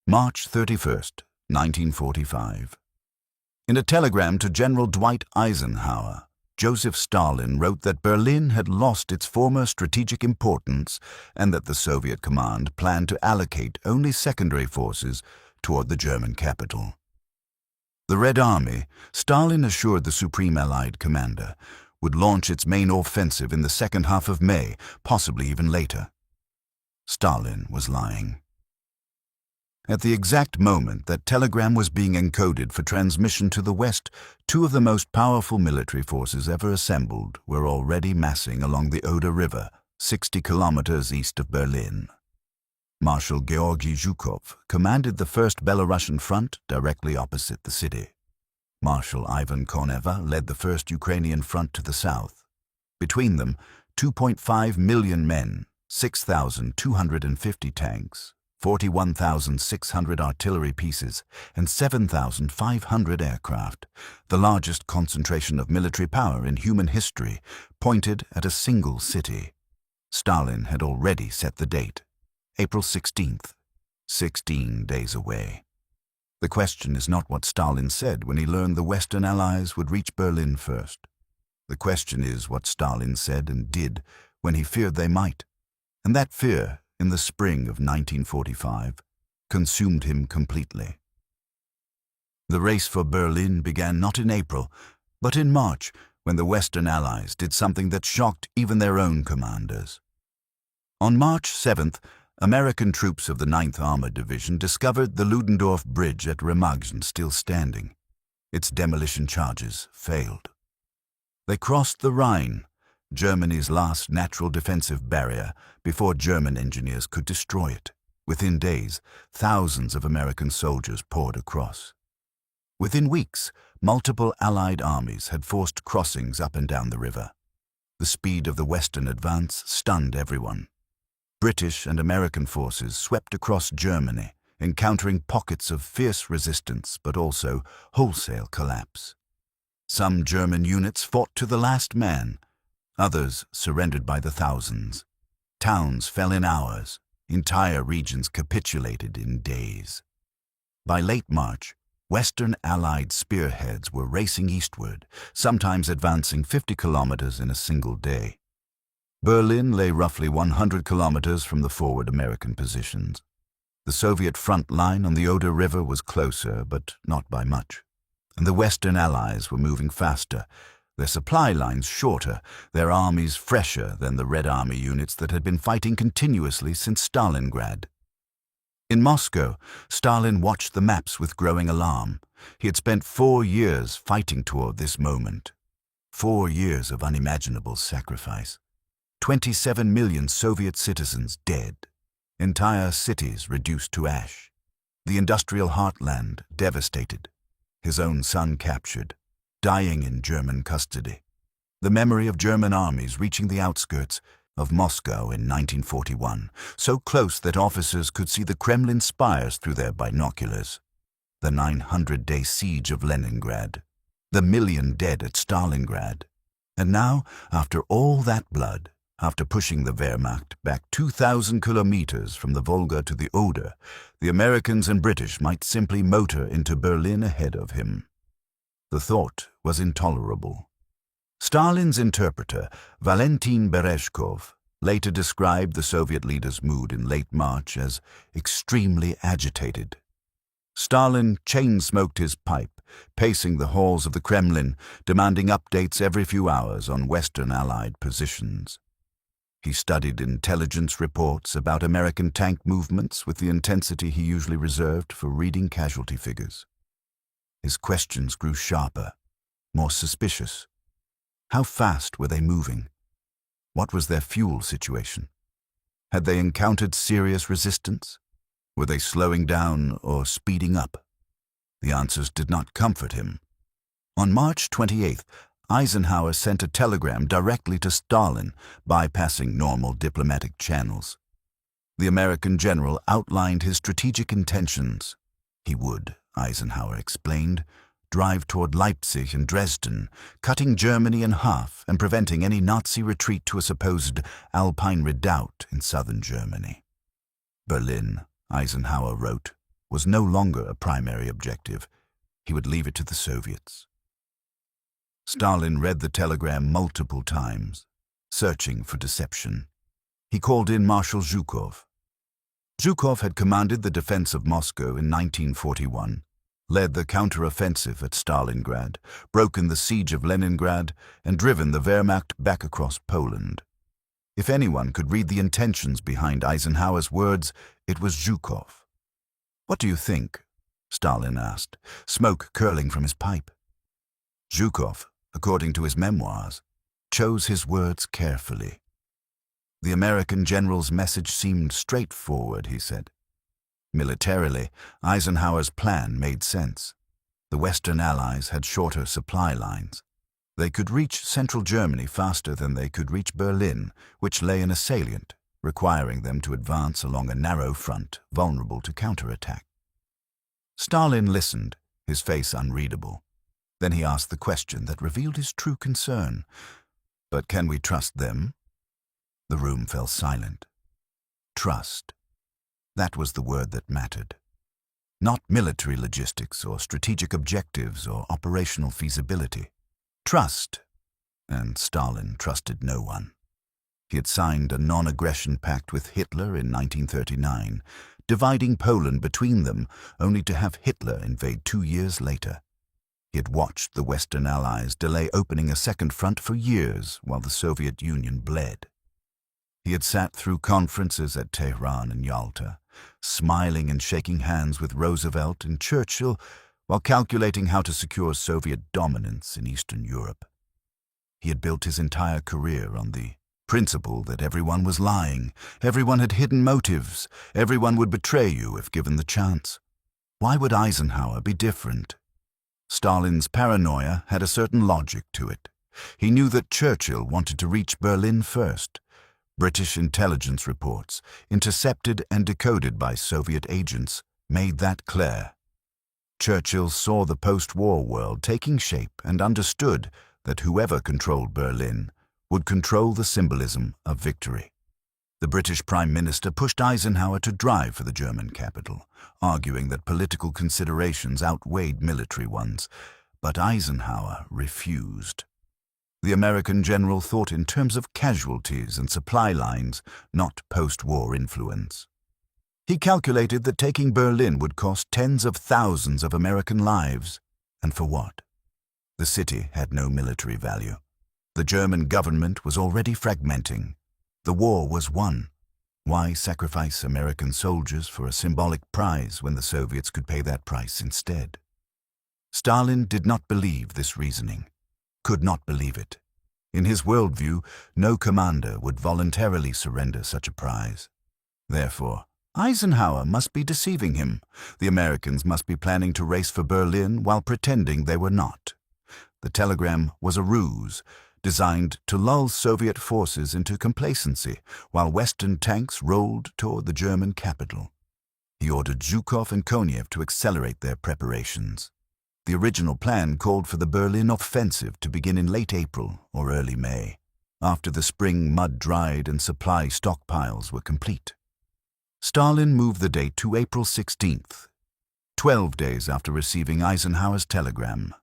March 31st, 1945. In a telegram to General Dwight Eisenhower, Joseph Stalin wrote that Berlin had lost its former strategic importance and that the Soviet command planned to allocate only secondary forces toward the German capital. The Red Army, Stalin assured the Supreme Allied Commander, would launch its main offensive in the second half of May, possibly even later. Stalin was lying. At the exact moment that telegram was being encoded for transmission to the West, two of the most powerful military forces ever assembled were already massing along the Oder River, 60 kilometers east of Berlin. Marshal Georgy Zhukov commanded the 1st Belarusian Front directly opposite the city. Marshal Ivan Koneva led the 1st Ukrainian Front to the south. Between them, 2.5 million men, 6,250 tanks, 41,600 artillery pieces, and 7,500 aircraft, the largest concentration of military power in human history, pointed at a single city. Stalin had already set the date, April 16th, 16 days away. The question is not what Stalin said when he learned the Western Allies would reach Berlin first. The question is what Stalin said and did when he feared they might. And that fear, in the spring of 1945, consumed him completely. The race for Berlin began not in April, but in March, when the Western Allies did something that shocked even their own commanders. On March 7th, American troops of the 9th Armored Division discovered the Ludendorff Bridge at Remagen still standing. Its demolition charges failed. They crossed the Rhine, Germany's last natural defensive barrier, before German engineers could destroy it. Within days, thousands of American soldiers poured across. Within weeks, multiple Allied armies had forced crossings up and down the river. The speed of the Western advance stunned everyone. British and American forces swept across Germany, encountering pockets of fierce resistance but also wholesale collapse. Some German units fought to the last man. Others surrendered by the thousands. Towns fell in hours. Entire regions capitulated in days. By late March, Western Allied spearheads were racing eastward, sometimes advancing 50 kilometers in a single day. Berlin lay roughly 100 kilometers from the forward American positions. The Soviet front line on the Oder River was closer, but not by much. And the Western Allies were moving faster, their supply lines shorter, their armies fresher than the Red Army units that had been fighting continuously since Stalingrad. In Moscow, Stalin watched the maps with growing alarm. He had spent 4 years fighting toward this moment. 4 years of unimaginable sacrifice. 27 million Soviet citizens dead. Entire cities reduced to ash. The industrial heartland devastated. His own son captured, dying in German custody. The memory of German armies reaching the outskirts of Moscow in 1941, so close that officers could see the Kremlin spires through their binoculars. The 900-day siege of Leningrad. The million dead at Stalingrad. And now, after all that blood, after pushing the Wehrmacht back 2,000 kilometers from the Volga to the Oder, the Americans and British might simply motor into Berlin ahead of him. The thought was intolerable. Stalin's interpreter, Valentin Berezhkov, later described the Soviet leader's mood in late March as extremely agitated. Stalin chain-smoked his pipe, pacing the halls of the Kremlin, demanding updates every few hours on Western Allied positions. He studied intelligence reports about American tank movements with the intensity he usually reserved for reading casualty figures. His questions grew sharper, more suspicious. How fast were they moving? What was their fuel situation? Had they encountered serious resistance? Were they slowing down or speeding up? The answers did not comfort him. On March 28th, Eisenhower sent a telegram directly to Stalin, bypassing normal diplomatic channels. The American general outlined his strategic intentions. He would, Eisenhower explained, drive toward Leipzig and Dresden, cutting Germany in half and preventing any Nazi retreat to a supposed Alpine redoubt in southern Germany. Berlin, Eisenhower wrote, was no longer a primary objective. He would leave it to the Soviets. Stalin read the telegram multiple times, searching for deception. He called in Marshal Zhukov. Zhukov had commanded the defense of Moscow in 1941, led the counter-offensive at Stalingrad, broken the siege of Leningrad, and driven the Wehrmacht back across Poland. If anyone could read the intentions behind Eisenhower's words, it was Zhukov. "What do you think?" Stalin asked, smoke curling from his pipe. Zhukov, according to his memoirs, chose his words carefully. The American general's message seemed straightforward, he said. Militarily, Eisenhower's plan made sense. The Western Allies had shorter supply lines. They could reach central Germany faster than they could reach Berlin, which lay in a salient, requiring them to advance along a narrow front, vulnerable to counterattack. Stalin listened, his face unreadable. Then he asked the question that revealed his true concern. "But can we trust them?" The room fell silent. Trust. That was the word that mattered. Not military logistics or strategic objectives or operational feasibility. Trust. And Stalin trusted no one. He had signed a non-aggression pact with Hitler in 1939, dividing Poland between them, only to have Hitler invade 2 years later. He had watched the Western Allies delay opening a second front for years while the Soviet Union bled. He had sat through conferences at Tehran and Yalta, smiling and shaking hands with Roosevelt and Churchill while calculating how to secure Soviet dominance in Eastern Europe. He had built his entire career on the principle that everyone was lying, everyone had hidden motives, everyone would betray you if given the chance. Why would Eisenhower be different? Stalin's paranoia had a certain logic to it. He knew that Churchill wanted to reach Berlin first. British intelligence reports, intercepted and decoded by Soviet agents, made that clear. Churchill saw the post-war world taking shape and understood that whoever controlled Berlin would control the symbolism of victory. The British Prime Minister pushed Eisenhower to drive for the German capital, arguing that political considerations outweighed military ones, but Eisenhower refused. The American general thought in terms of casualties and supply lines, not post-war influence. He calculated that taking Berlin would cost tens of thousands of American lives. And for what? The city had no military value. The German government was already fragmenting. The war was won. Why sacrifice American soldiers for a symbolic prize when the Soviets could pay that price instead? Stalin did not believe this reasoning. Could not believe it. In his worldview, no commander would voluntarily surrender such a prize. Therefore, Eisenhower must be deceiving him. The Americans must be planning to race for Berlin while pretending they were not. The telegram was a ruse, designed to lull Soviet forces into complacency while Western tanks rolled toward the German capital. He ordered Zhukov and Konev to accelerate their preparations. The original plan called for the Berlin offensive to begin in late April or early May, after the spring mud dried and supply stockpiles were complete. Stalin moved the date to April 16th, 12 days after receiving Eisenhower's telegram.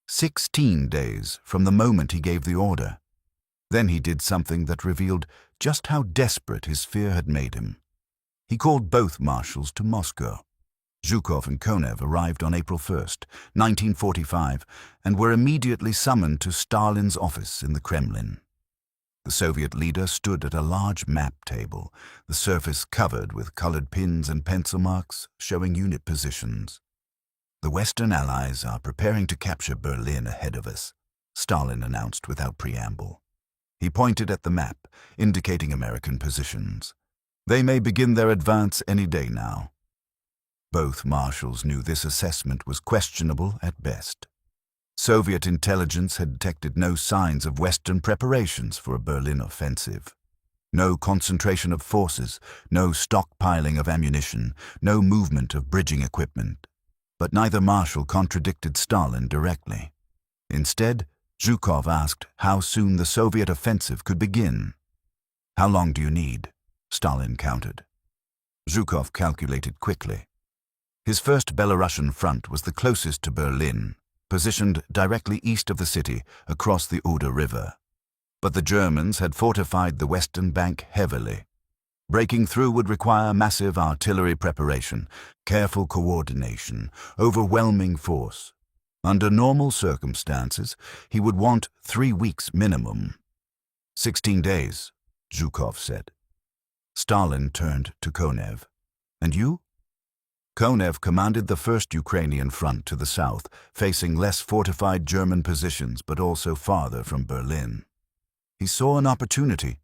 16 days from the moment he gave the order. Then he did something that revealed just how desperate his fear had made him. He called both marshals to Moscow. Zhukov and Konev arrived on April 1st, 1945, and were immediately summoned to Stalin's office in the Kremlin. The Soviet leader stood at a large map table, the surface covered with colored pins and pencil marks showing unit positions. "The Western Allies are preparing to capture Berlin ahead of us," Stalin announced without preamble. He pointed at the map, indicating American positions. "They may begin their advance any day now." Both marshals knew this assessment was questionable at best. Soviet intelligence had detected no signs of Western preparations for a Berlin offensive. No concentration of forces, no stockpiling of ammunition, no movement of bridging equipment. But neither marshal contradicted Stalin directly. Instead, Zhukov asked how soon the Soviet offensive could begin. "How long do you need?" Stalin countered. Zhukov calculated quickly. His first Belarusian front was the closest to Berlin, positioned directly east of the city across the Oder River. But the Germans had fortified the western bank heavily. Breaking through would require massive artillery preparation, careful coordination, overwhelming force. Under normal circumstances, he would want 3 weeks minimum. 16 days, Zhukov said. Stalin turned to Konev. And you? Konev commanded the First Ukrainian Front to the south, facing less fortified German positions but also farther from Berlin. He saw an opportunity.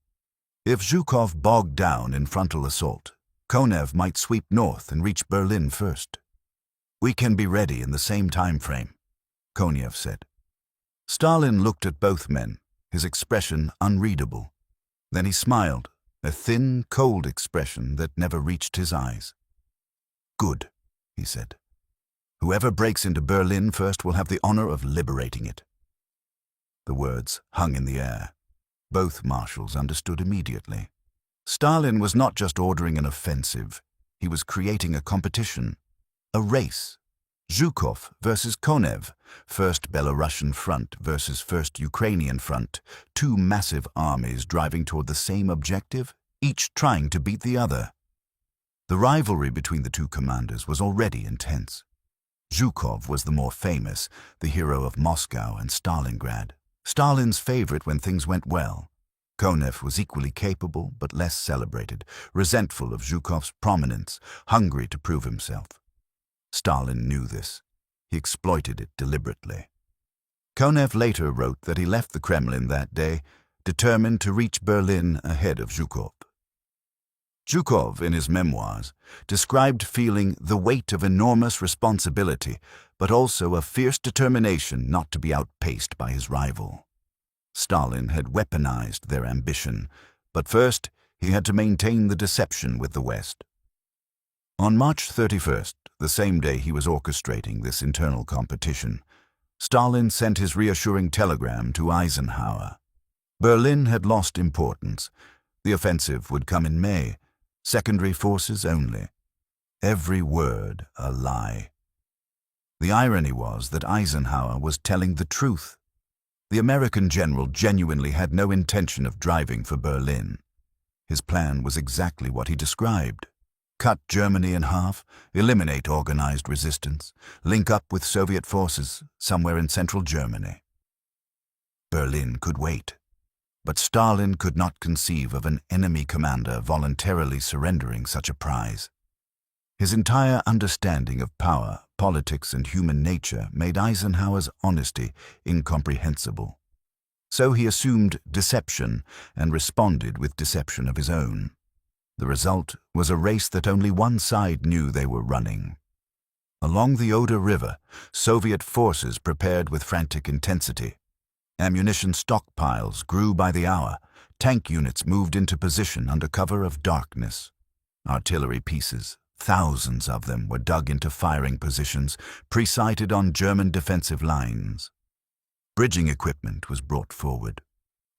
If Zhukov bogged down in frontal assault, Konev might sweep north and reach Berlin first. We can be ready in the same time frame, Konev said. Stalin looked at both men, his expression unreadable. Then he smiled, a thin, cold expression that never reached his eyes. Good, he said. Whoever breaks into Berlin first will have the honor of liberating it. The words hung in the air. Both marshals understood immediately. Stalin was not just ordering an offensive. He was creating a competition, a race. Zhukov versus Konev, First Belarusian Front versus First Ukrainian Front, two massive armies driving toward the same objective, each trying to beat the other. The rivalry between the two commanders was already intense. Zhukov was the more famous, the hero of Moscow and Stalingrad. Stalin's favorite when things went well. Konev was equally capable but less celebrated, resentful of Zhukov's prominence, hungry to prove himself. Stalin knew this. He exploited it deliberately. Konev later wrote that he left the Kremlin that day, determined to reach Berlin ahead of Zhukov. Zhukov, in his memoirs, described feeling the weight of enormous responsibility, but also a fierce determination not to be outpaced by his rival. Stalin had weaponized their ambition, but first he had to maintain the deception with the West. On March 31st, the same day he was orchestrating this internal competition, Stalin sent his reassuring telegram to Eisenhower. Berlin had lost importance. The offensive would come in May. Secondary forces only. Every word a lie. The irony was that Eisenhower was telling the truth. The American general genuinely had no intention of driving for Berlin. His plan was exactly what he described. Cut Germany in half, eliminate organized resistance, link up with Soviet forces somewhere in central Germany. Berlin could wait. But Stalin could not conceive of an enemy commander voluntarily surrendering such a prize. His entire understanding of power, politics, and human nature made Eisenhower's honesty incomprehensible. So he assumed deception and responded with deception of his own. The result was a race that only one side knew they were running. Along the Oder River, Soviet forces prepared with frantic intensity. Ammunition stockpiles grew by the hour. Tank units moved into position under cover of darkness. Artillery pieces, thousands of them, were dug into firing positions, pre-sighted on German defensive lines. Bridging equipment was brought forward.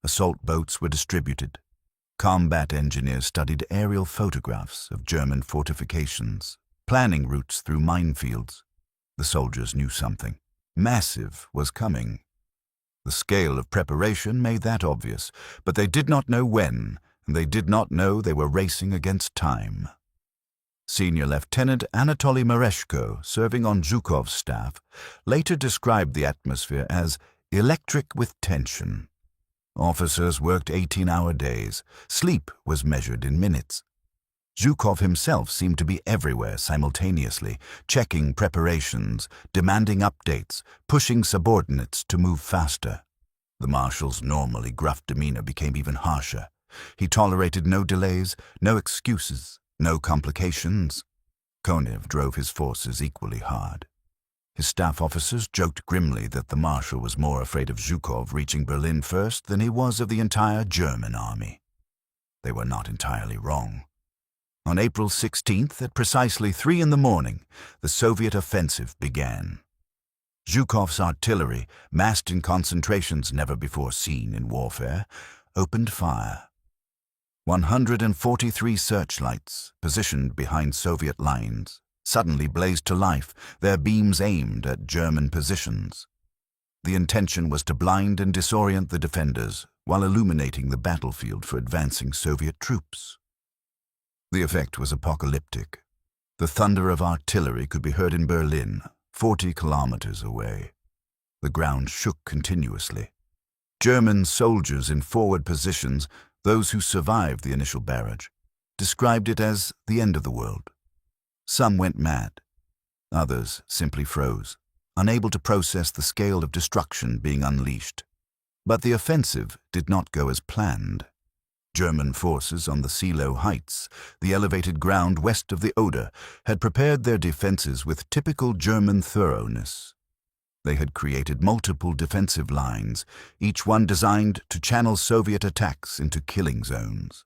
Assault boats were distributed. Combat engineers studied aerial photographs of German fortifications, planning routes through minefields. The soldiers knew something. Massive was coming. The scale of preparation made that obvious, but they did not know when, and they did not know they were racing against time. Senior Lieutenant Anatoly Mereshko, serving on Zhukov's staff, later described the atmosphere as electric with tension. Officers worked 18-hour days. Sleep was measured in minutes. Zhukov himself seemed to be everywhere simultaneously, checking preparations, demanding updates, pushing subordinates to move faster. The marshal's normally gruff demeanor became even harsher. He tolerated no delays, no excuses, no complications. Konev drove his forces equally hard. His staff officers joked grimly that the marshal was more afraid of Zhukov reaching Berlin first than he was of the entire German army. They were not entirely wrong. On April 16th, at precisely 3 in the morning, the Soviet offensive began. Zhukov's artillery, massed in concentrations never before seen in warfare, opened fire. 143 searchlights, positioned behind Soviet lines, suddenly blazed to life, their beams aimed at German positions. The intention was to blind and disorient the defenders while illuminating the battlefield for advancing Soviet troops. The effect was apocalyptic. The thunder of artillery could be heard in Berlin, 40 kilometers away. The ground shook continuously. German soldiers in forward positions, those who survived the initial barrage, described it as the end of the world. Some went mad. Others simply froze, unable to process the scale of destruction being unleashed. But the offensive did not go as planned. German forces on the Silo Heights, the elevated ground west of the Oder, had prepared their defenses with typical German thoroughness. They had created multiple defensive lines, each one designed to channel Soviet attacks into killing zones.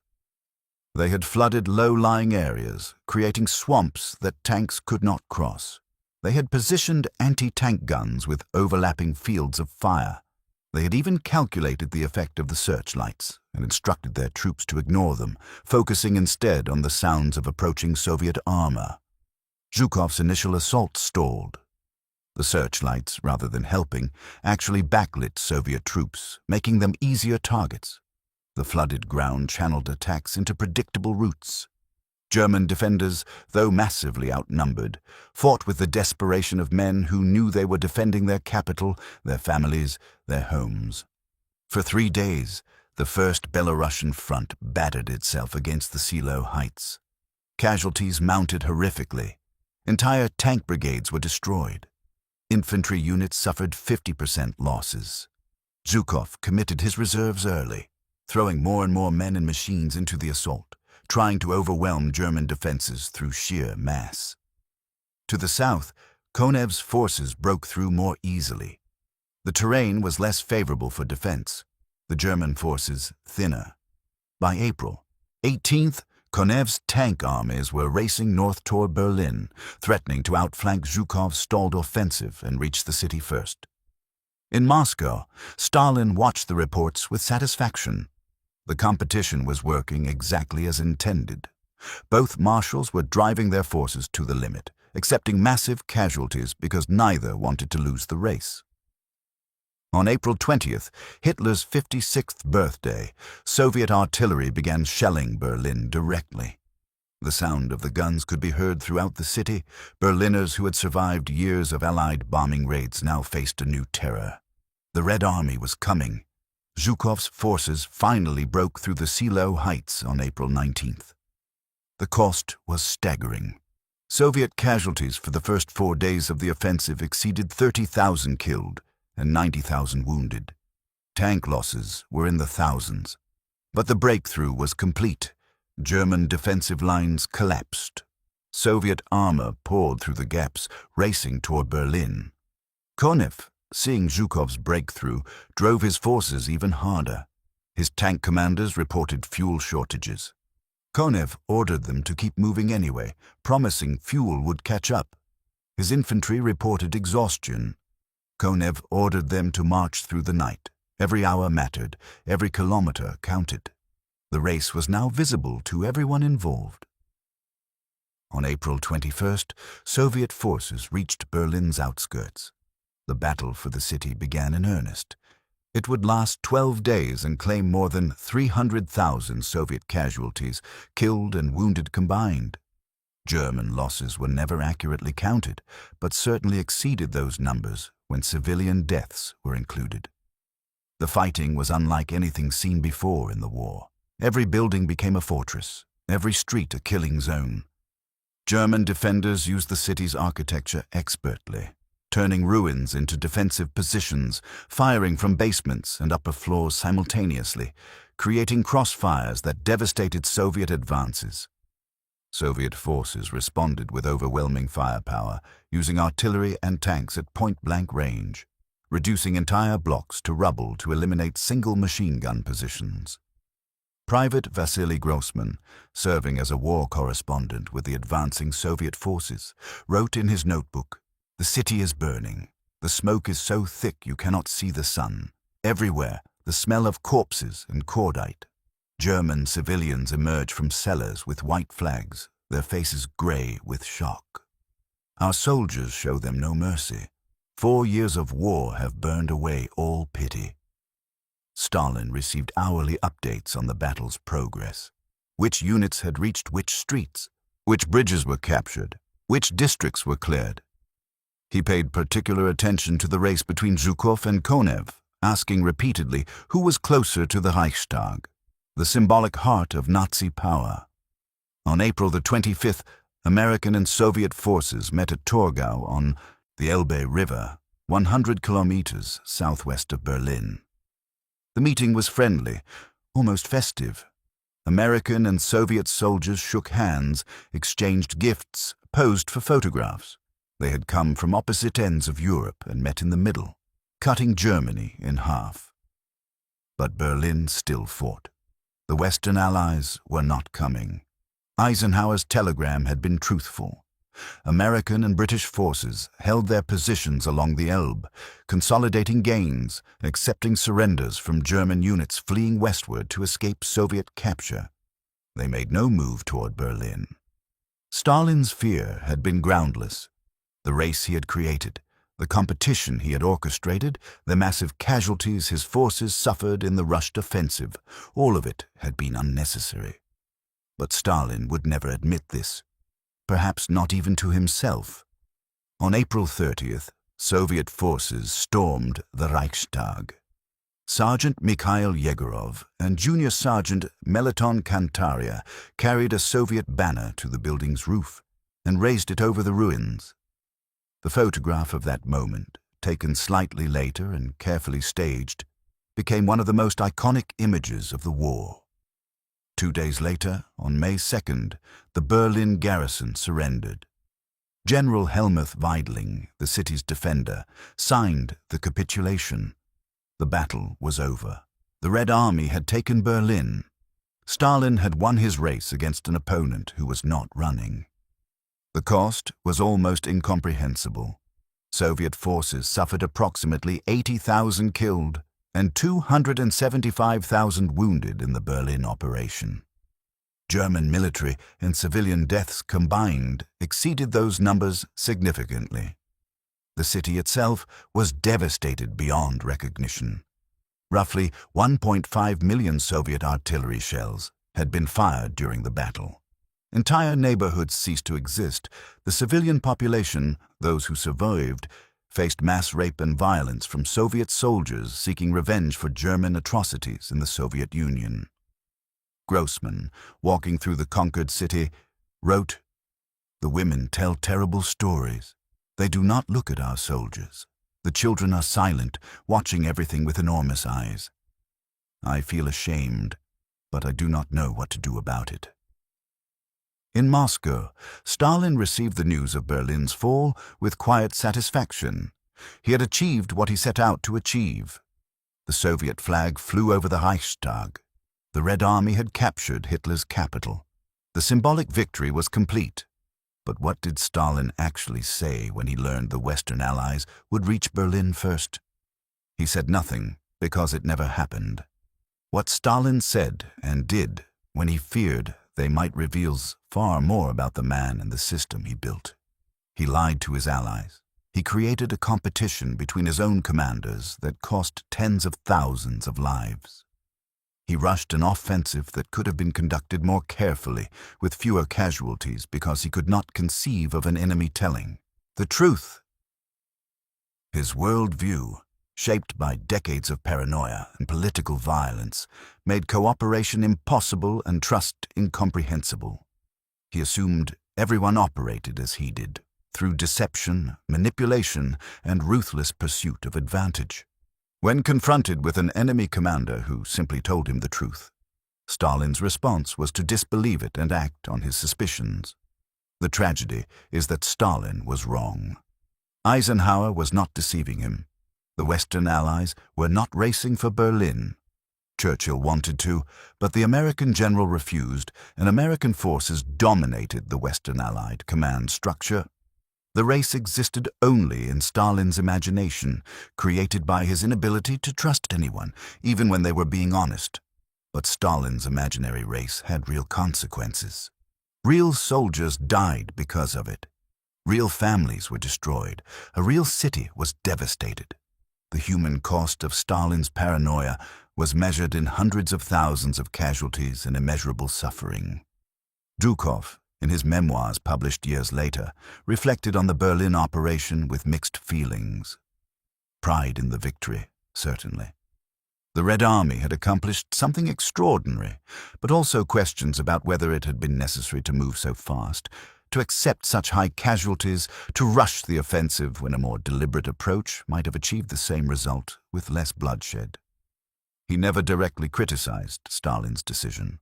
They had flooded low-lying areas, creating swamps that tanks could not cross. They had positioned anti-tank guns with overlapping fields of fire. They had even calculated the effect of the searchlights and instructed their troops to ignore them, focusing instead on the sounds of approaching Soviet armor. Zhukov's initial assault stalled. The searchlights, rather than helping, actually backlit Soviet troops, making them easier targets. The flooded ground channeled attacks into predictable routes. German defenders, though massively outnumbered, fought with the desperation of men who knew they were defending their capital, their families, their homes. For 3 days, the First Belarusian Front battered itself against the Silo Heights. Casualties mounted horrifically. Entire tank brigades were destroyed. Infantry units suffered 50% losses. Zhukov committed his reserves early, throwing more and more men and machines into the assault, trying to overwhelm German defenses through sheer mass. To the south, Konev's forces broke through more easily. The terrain was less favorable for defense, the German forces thinner. By April 18th, Konev's tank armies were racing north toward Berlin, threatening to outflank Zhukov's stalled offensive and reach the city first. In Moscow, Stalin watched the reports with satisfaction. The competition was working exactly as intended. Both marshals were driving their forces to the limit, accepting massive casualties because neither wanted to lose the race. On April 20th, Hitler's 56th birthday, Soviet artillery began shelling Berlin directly. The sound of the guns could be heard throughout the city. Berliners who had survived years of Allied bombing raids now faced a new terror. The Red Army was coming. Zhukov's forces finally broke through the Silo Heights on April 19th. The cost was staggering. Soviet casualties for the first 4 days of the offensive exceeded 30,000 killed and 90,000 wounded. Tank losses were in the thousands. But the breakthrough was complete. German defensive lines collapsed. Soviet armor poured through the gaps, racing toward Berlin. Konev, seeing Zhukov's breakthrough, drove his forces even harder. His tank commanders reported fuel shortages. Konev ordered them to keep moving anyway, promising fuel would catch up. His infantry reported exhaustion. Konev ordered them to march through the night. Every hour mattered, every kilometer counted. The race was now visible to everyone involved. On April 21st, Soviet forces reached Berlin's outskirts. The battle for the city began in earnest. It would last 12 days and claim more than 300,000 Soviet casualties, killed and wounded combined. German losses were never accurately counted, but certainly exceeded those numbers when civilian deaths were included. The fighting was unlike anything seen before in the war. Every building became a fortress, every street a killing zone. German defenders used the city's architecture expertly, turning ruins into defensive positions, firing from basements and upper floors simultaneously, creating crossfires that devastated Soviet advances. Soviet forces responded with overwhelming firepower, using artillery and tanks at point-blank range, reducing entire blocks to rubble to eliminate single machine gun positions. Private Vasily Grossman, serving as a war correspondent with the advancing Soviet forces, wrote in his notebook, "The city is burning. The smoke is so thick you cannot see the sun. Everywhere, the smell of corpses and cordite. German civilians emerge from cellars with white flags, their faces gray with shock. Our soldiers show them no mercy. 4 years of war have burned away all pity. Stalin received hourly updates on the battle's progress. Which units had reached which streets, which bridges were captured, which districts were cleared. He paid particular attention to the race between Zhukov and Konev, asking repeatedly who was closer to the Reichstag, the symbolic heart of Nazi power. On April the 25th, American and Soviet forces met at Torgau on the Elbe River, 100 kilometers southwest of Berlin. The meeting was friendly, almost festive. American and Soviet soldiers shook hands, exchanged gifts, posed for photographs. They had come from opposite ends of Europe and met in the middle, cutting Germany in half. But Berlin still fought. The Western Allies were not coming. Eisenhower's telegram had been truthful. American and British forces held their positions along the Elbe, consolidating gains, accepting surrenders from German units fleeing westward to escape Soviet capture. They made no move toward Berlin. Stalin's fear had been groundless. The race he had created, the competition he had orchestrated, the massive casualties his forces suffered in the rushed offensive, all of it had been unnecessary. But Stalin would never admit this, perhaps not even to himself. On April 30th, Soviet forces stormed the Reichstag. Sergeant Mikhail Yegorov and Junior Sergeant Meleton Kantaria carried a Soviet banner to the building's roof and raised it over the ruins. The photograph of that moment, taken slightly later and carefully staged, became one of the most iconic images of the war. 2 days later, on May 2nd, the Berlin garrison surrendered. General Helmuth Weidling, the city's defender, signed the capitulation. The battle was over. The Red Army had taken Berlin. Stalin had won his race against an opponent who was not running. The cost was almost incomprehensible. Soviet forces suffered approximately 80,000 killed and 275,000 wounded in the Berlin operation. German military and civilian deaths combined exceeded those numbers significantly. The city itself was devastated beyond recognition. Roughly 1.5 million Soviet artillery shells had been fired during the battle. Entire neighborhoods ceased to exist. The civilian population, those who survived, faced mass rape and violence from Soviet soldiers seeking revenge for German atrocities in the Soviet Union. Grossman, walking through the conquered city, wrote, "The women tell terrible stories. They do not look at our soldiers. The children are silent, watching everything with enormous eyes. I feel ashamed, but I do not know what to do about it." In Moscow, Stalin received the news of Berlin's fall with quiet satisfaction. He had achieved what he set out to achieve. The Soviet flag flew over the Reichstag. The Red Army had captured Hitler's capital. The symbolic victory was complete. But what did Stalin actually say when he learned the Western Allies would reach Berlin first? He said nothing because it never happened. What Stalin said and did when he feared they might reveal far more about the man and the system he built. He lied to his allies. He created a competition between his own commanders that cost tens of thousands of lives. He rushed an offensive that could have been conducted more carefully, with fewer casualties, because he could not conceive of an enemy telling the truth. His worldview, shaped by decades of paranoia and political violence, made cooperation impossible and trust incomprehensible. He assumed everyone operated as he did, through deception, manipulation, and ruthless pursuit of advantage. When confronted with an enemy commander who simply told him the truth, Stalin's response was to disbelieve it and act on his suspicions. The tragedy is that Stalin was wrong. Eisenhower was not deceiving him. The Western Allies were not racing for Berlin. Churchill wanted to, but the American general refused, and American forces dominated the Western Allied command structure. The race existed only in Stalin's imagination, created by his inability to trust anyone, even when they were being honest. But Stalin's imaginary race had real consequences. Real soldiers died because of it. Real families were destroyed. A real city was devastated. The human cost of Stalin's paranoia was measured in hundreds of thousands of casualties and immeasurable suffering. Zhukov, in his memoirs published years later, reflected on the Berlin operation with mixed feelings. Pride in the victory, certainly. The Red Army had accomplished something extraordinary, but also questions about whether it had been necessary to move so fast, to accept such high casualties, to rush the offensive when a more deliberate approach might have achieved the same result with less bloodshed. He never directly criticized Stalin's decision.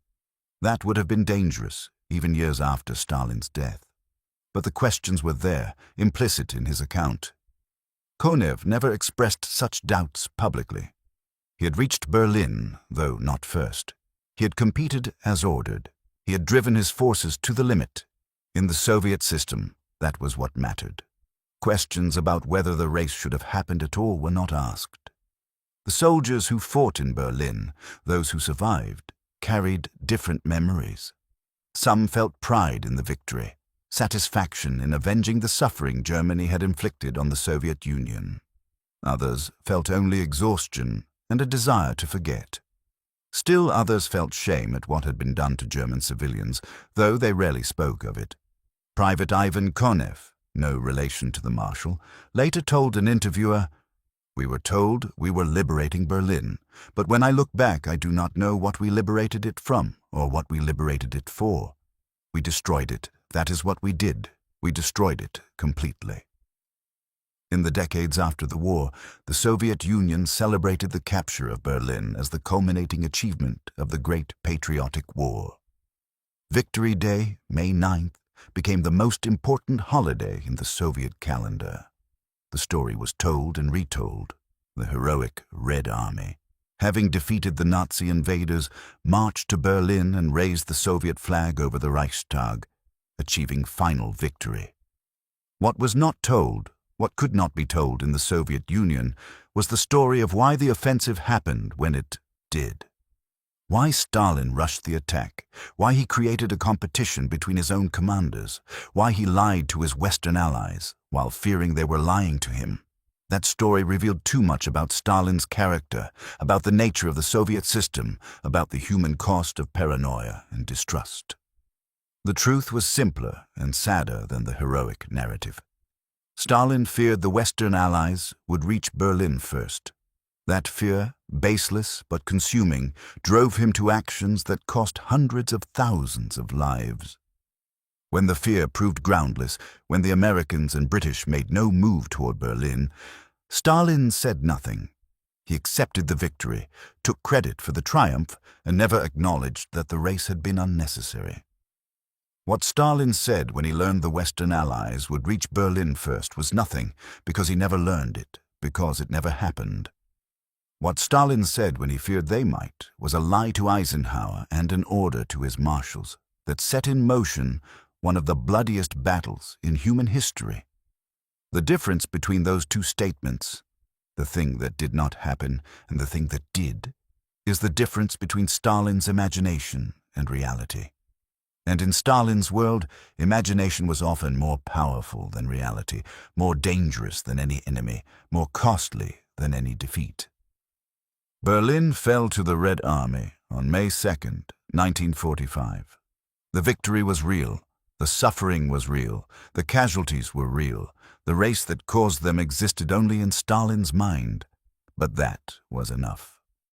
That would have been dangerous, even years after Stalin's death. But the questions were there, implicit in his account. Konev never expressed such doubts publicly. He had reached Berlin, though not first. He had competed as ordered. He had driven his forces to the limit. In the Soviet system, that was what mattered. Questions about whether the race should have happened at all were not asked. The soldiers who fought in Berlin, those who survived, carried different memories. Some felt pride in the victory, satisfaction in avenging the suffering Germany had inflicted on the Soviet Union. Others felt only exhaustion and a desire to forget. Still others felt shame at what had been done to German civilians, though they rarely spoke of it. Private Ivan Konev, no relation to the Marshal, later told an interviewer, "We were told we were liberating Berlin, but when I look back I do not know what we liberated it from or what we liberated it for. We destroyed it. That is what we did. We destroyed it completely." In the decades after the war, the Soviet Union celebrated the capture of Berlin as the culminating achievement of the Great Patriotic War. Victory Day, May 9th, became the most important holiday in the Soviet calendar. The story was told and retold. The heroic Red Army, having defeated the Nazi invaders, marched to Berlin and raised the Soviet flag over the Reichstag, achieving final victory. What was not told, what could not be told in the Soviet Union, was the story of why the offensive happened when it did. Why Stalin rushed the attack, why he created a competition between his own commanders, why he lied to his Western allies while fearing they were lying to him. That story revealed too much about Stalin's character, about the nature of the Soviet system, about the human cost of paranoia and distrust. The truth was simpler and sadder than the heroic narrative. Stalin feared the Western allies would reach Berlin first. That fear, baseless but consuming, drove him to actions that cost hundreds of thousands of lives. When the fear proved groundless, when the Americans and British made no move toward Berlin, Stalin said nothing. He accepted the victory, took credit for the triumph, and never acknowledged that the race had been unnecessary. What Stalin said when he learned the Western Allies would reach Berlin first was nothing, because he never learned it, because it never happened. What Stalin said when he feared they might was a lie to Eisenhower and an order to his marshals that set in motion one of the bloodiest battles in human history. The difference between those two statements, the thing that did not happen and the thing that did, is the difference between Stalin's imagination and reality. And in Stalin's world, imagination was often more powerful than reality, more dangerous than any enemy, more costly than any defeat. Berlin fell to the Red Army on May 2nd, 1945. The victory was real, the suffering was real, the casualties were real, the race that caused them existed only in Stalin's mind. But that was enough.